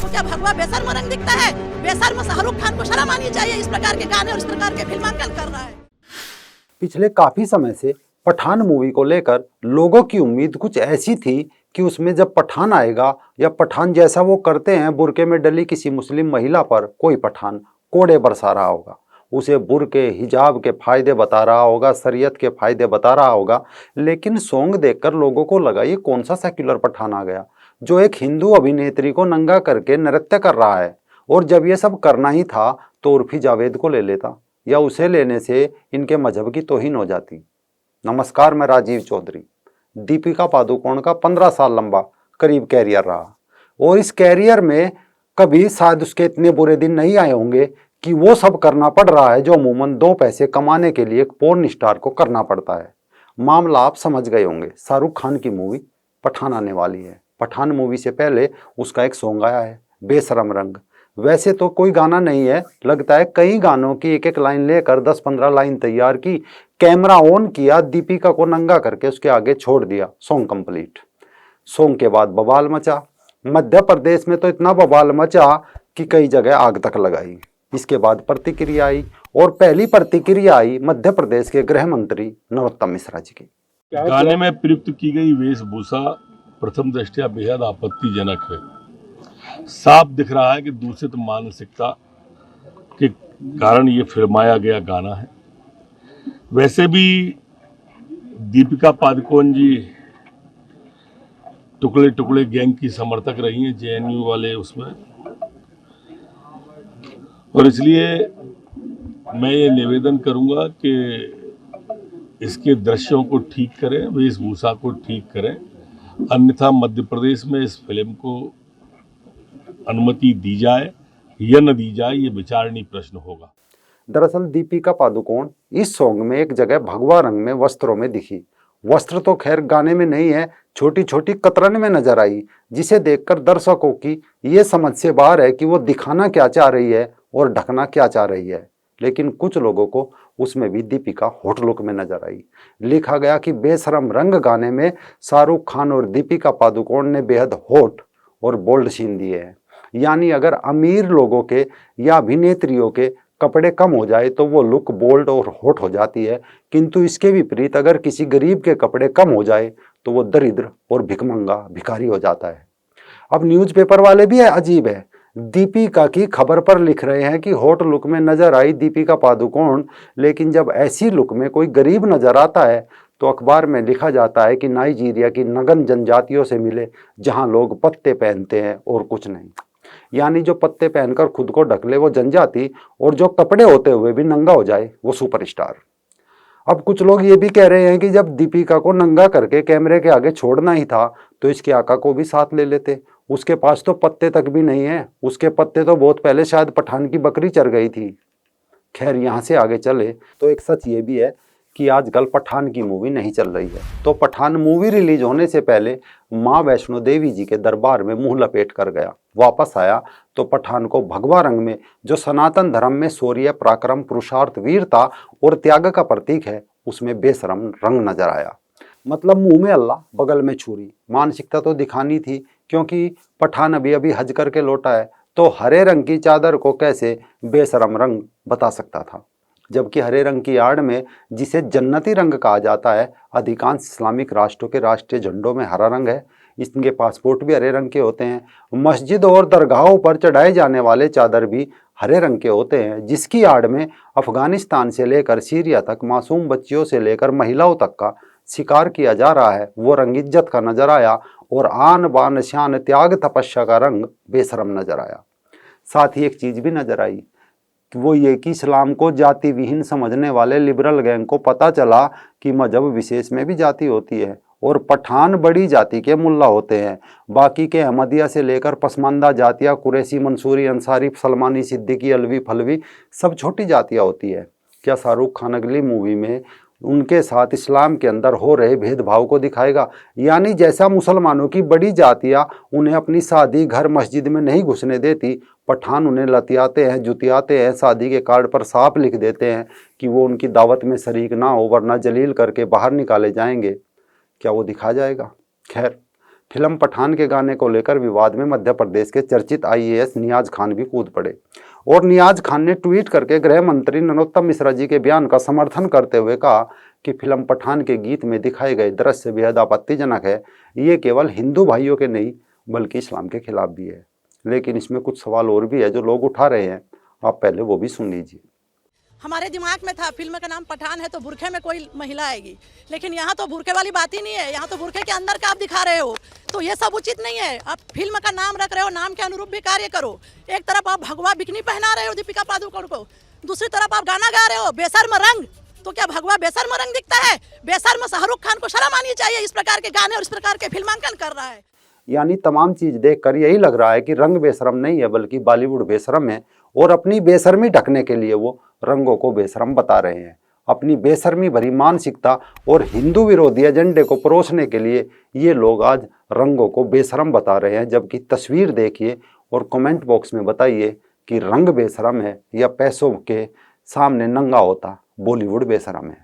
आपको क्या भगवा बेशर्म रंग दिखता है? बेशर्म शाहरुख खान को शर्म आनी चाहिए, इस प्रकार के गाने और इस प्रकार के फिल्मांकन कर रहा है। पिछले काफी समय से पठान मूवी को लेकर लोगों की उम्मीद कुछ ऐसी थी कि उसमें जब पठान आएगा या पठान जैसा वो करते हैं बुर्के में डली किसी मुस्लिम महिला पर कोई पठान कोड़े बरसा रहा होगा, उसे बुर्के हिजाब के फायदे बता रहा होगा, शरीयत के फायदे बता रहा होगा। लेकिन सॉन्ग देखकर लोगों को लगा ये कौन सा सेक्युलर पठान आ गया जो एक हिंदू अभिनेत्री को नंगा करके नृत्य कर रहा है। और जब ये सब करना ही था तो उर्फी जावेद को ले लेता, या उसे लेने से इनके मजहब की तौहीन हो जाती। नमस्कार, मैं राजीव चौधरी। दीपिका पादुकोण का 15 साल लंबा करीब कैरियर रहा, और इस कैरियर में कभी शायद उसके इतने बुरे दिन नहीं आए होंगे कि वो सब करना पड़ रहा है जो अमूमन 2 पैसे कमाने के लिए एक पोर्न स्टार को करना पड़ता है। मामला आप समझ गए होंगे। शाहरुख खान की मूवी पठान आने वाली है। पठान मूवी से पहले उसका एक सॉन्ग आया है, बेशरम रंग। वैसे तो कोई गाना नहीं है, लगता है कई गानों की एक एक लाइन लेकर 10-15 लाइन तैयार की, कैमरा ऑन किया, दीपिका को नंगा करके उसके आगे छोड़ दिया, सॉन्ग कंप्लीट। सॉन्ग के बाद बवाल मचा। मध्य प्रदेश में तो इतना बवाल मचा कि कई जगह आग तक लगाई। इसके बाद प्रतिक्रिया आई, और पहली प्रतिक्रिया आई मध्य प्रदेश के गृह मंत्री नरोत्तम मिश्रा जी की। गाने में प्रयुक्त की गई वेशभूषा प्रथम दृष्टया बेहद आपत्तिजनक है। साफ दिख रहा है कि दूषित मानसिकता के कारण ये फिल्माया गया गाना है। वैसे भी दीपिका पादुकोण जी टुकड़े टुकड़े गैंग की समर्थक रही हैं, जेएनयू वाले उसमें, और इसलिए मैं ये निवेदन करूंगा कि इसके दृश्यों को ठीक करें, वेशभूषा को ठीक करें, अन्यथा मध्य प्रदेश में इस फिल्म को अनुमति दी जाए या न दी जाए, ये विचारणीय प्रश्न होगा। दरअसल दीपिका पादुकोण इस सॉन्ग में एक जगह भगवा रंग में वस्त्रों में दिखी। वस्त्र तो खैर गाने में नहीं है, छोटी छोटी कतरन में नजर आई, जिसे देखकर दर्शकों की ये समझ से बाहर है कि वो दिखाना क्या चाह रही है और ढकना क्या चाह रही है। लेकिन कुछ लोगों को उसमें भी दीपिका हॉट लुक में नजर आई। लिखा गया कि बेशरम रंग गाने में शाहरुख खान और दीपिका पादुकोण ने बेहद हॉट और बोल्ड सीन दिए हैं। यानी अगर अमीर लोगों के या अभिनेत्रियों के कपड़े कम हो जाए तो वो लुक बोल्ड और हॉट हो जाती है, किंतु इसके विपरीत अगर किसी गरीब के कपड़े कम हो जाए तो वो दरिद्र और भिखमंगा भिखारी हो जाता है। अब न्यूज़पेपर वाले भी अजीब है, दीपिका की खबर पर लिख रहे हैं कि हॉट लुक में नजर आई दीपिका पादुकोण, लेकिन जब ऐसी लुक में कोई गरीब नजर आता है तो अखबार में लिखा जाता है कि नाइजीरिया की नगन जनजातियों से मिले, जहां लोग पत्ते पहनते हैं और कुछ नहीं। यानी जो पत्ते पहनकर खुद को ढक ले वो जनजाति, और जो कपड़े होते हुए भी नंगा हो जाए वो सुपरस्टार। अब कुछ लोग ये भी कह रहे हैं कि जब दीपिका को नंगा करके कैमरे के आगे छोड़ना ही था तो इसके आका को भी साथ ले लेते, उसके पास तो पत्ते तक भी नहीं है, उसके पत्ते तो बहुत पहले शायद पठान की बकरी चर गई थी। खैर, यहाँ से आगे चले तो एक सच ये भी है कि आजकल पठान की मूवी नहीं चल रही है। तो पठान मूवी रिलीज होने से पहले माँ वैष्णो देवी जी के दरबार में मुंह लपेट कर गया, वापस आया तो पठान को भगवा रंग में, जो सनातन धर्म में शौर्य, पराक्रम, पुरुषार्थ, वीरता और त्याग का प्रतीक है, उसमें बेशरम रंग नजर आया। मतलब मुंह में अल्लाह बगल में छुरी। मानसिकता तो दिखानी थी, क्योंकि पठान अभी अभी हज करके लौटा है, तो हरे रंग की चादर को कैसे बेशरम रंग बता सकता था। जबकि हरे रंग की आड़ में, जिसे जन्नती रंग कहा जाता है, अधिकांश इस्लामिक राष्ट्रों के राष्ट्रीय झंडों में हरा रंग है। इनके पासपोर्ट भी हरे रंग के होते हैं। मस्जिद और दरगाहों पर चढ़ाए जाने वाले चादर भी हरे रंग के होते हैं, जिसकी आड़ में अफगानिस्तान से लेकर सीरिया तक, मासूम बच्चियों से लेकर महिलाओं तक का शिकार किया जा रहा है। वो रंग इज्जत का नजर आया, और आन बान शान त्याग तपस्या का रंग बेशरम नजर आया। साथ ही एक चीज भी नजर आई, वो ये कि इस्लाम को जाति विहीन समझने वाले लिबरल गैंग को पता चला कि मजहब विशेष में भी जाति होती है, और पठान बड़ी जाति के मुल्ला होते हैं। बाकी के अहमदिया से लेकर पसमानदा जातियाँ, कुरैशी, मंसूरी, अंसारी, सलमानी, सिद्दीकी, अलवी, फलवी, सब छोटी जातियाँ होती है। क्या शाहरुख खान अगली मूवी में उनके साथ इस्लाम के अंदर हो रहे भेदभाव को दिखाएगा? यानी जैसा मुसलमानों की बड़ी जातियाँ उन्हें अपनी शादी घर मस्जिद में नहीं घुसने देती, पठान उन्हें लतियाते हैं, जुतियाते हैं, शादी के कार्ड पर साफ लिख देते हैं कि वो उनकी दावत में शरीक ना हो, वरना जलील करके बाहर निकाले जाएंगे। क्या वो दिखा जाएगा? खैर, फिल्म पठान के गाने को लेकर विवाद में मध्य प्रदेश के चर्चित आईएएस नियाज खान भी कूद पड़े और नियाज खान ने ट्वीट करके गृह मंत्री नरोत्तम मिश्रा जी के बयान का समर्थन करते हुए कहा कि फिल्म पठान के गीत में दिखाए गए दृश्य बेहद आपत्तिजनक है। ये केवल हिंदू भाइयों के नहीं बल्कि इस्लाम के खिलाफ भी है। लेकिन इसमें कुछ सवाल और भी है जो लोग उठा रहे हैं, आप पहले वो भी सुन लीजिए। हमारे दिमाग में था फिल्म का नाम पठान है तो बुरखे में कोई महिला आएगी, लेकिन यहाँ तो बुरखे वाली बात ही नहीं है। यहाँ तो बुरखे के अंदर का आप दिखा रहे हो, तो ये सब उचित नहीं है। आप फिल्म का नाम रख रहे हो, नाम के अनुरूप भी कार्य करो। एक तरफ आप भगवा बिकनी पहना रहे हो दीपिका पादुकोण को, दूसरी तरफ आप गाना गा रहे हो बेशर्म रंग। तो क्या भगवा बेशर्म रंग दिखता है? बेशर्म शाहरुख खान को शर्म आनी चाहिए, इस प्रकार के गाने और इस प्रकार के फिल्मांकन कर रहा है। यानी तमाम चीज देखकर यही लग रहा है कि रंग बेशरम नहीं है बल्कि बॉलीवुड बेशरम है और अपनी बेशर्मी ढकने के लिए वो रंगों को बेशरम बता रहे हैं। अपनी बेशर्मी भरी मानसिकता और हिंदू विरोधी एजेंडे को परोसने के लिए ये लोग आज रंगों को बेशरम बता रहे हैं। जबकि तस्वीर देखिए और कमेंट बॉक्स में बताइए कि रंग बेशरम है या पैसों के सामने नंगा होता बॉलीवुड बेशरम है।